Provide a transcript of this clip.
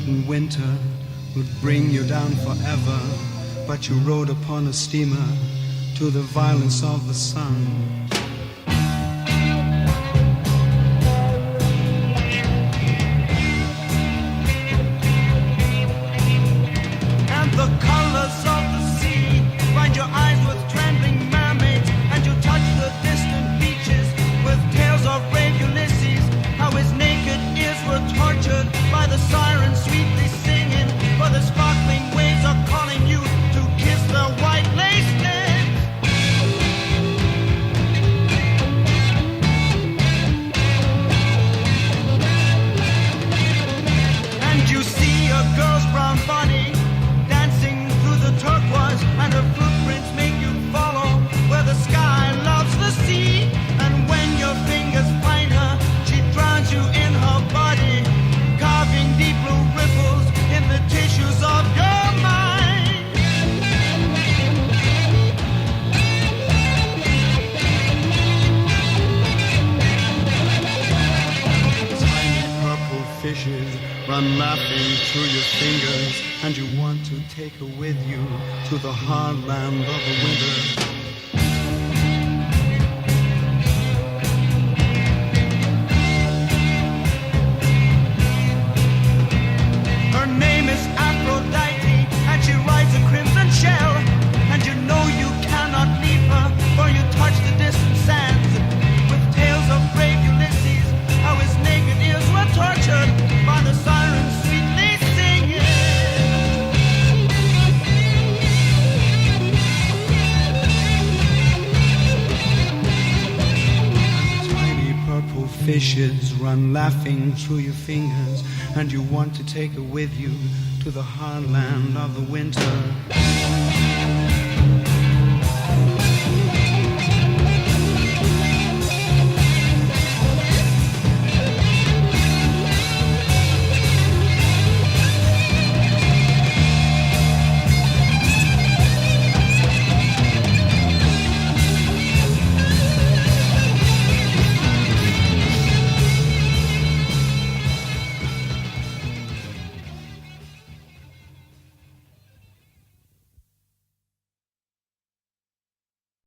leaden winter would bring you down forever, but you rode upon a steamer to the violence of the sun. And the colors of the sea find your eyes with trembling mermaids, and you touch the distant beaches with tales of brave Ulysses, how his naked ears were tortured by the sirens sweetly singing, for the sparkling waves are calling you to kiss the white lace lips. And you see a girl's brown body dancing through the turquoise, and her footprints make you follow where the sky loves the sea. And when your fingers find her, she drowns you in her body, carving deep blue ripples in the tissues of your mind. Tiny purple fishes run laughing through your fingers, and you want to take her with you to the hard land of the winter. Her name is Aphrodite, and she rides a crimson shell, and you know you cannot leave her, for you touch the distant sands with tales of brave Ulysses, how his naked ears were tortured by the sirens sweetly singing. Tiny purple fishes run laughing through your fingers, and you want to take her with you to the hard land of the winter.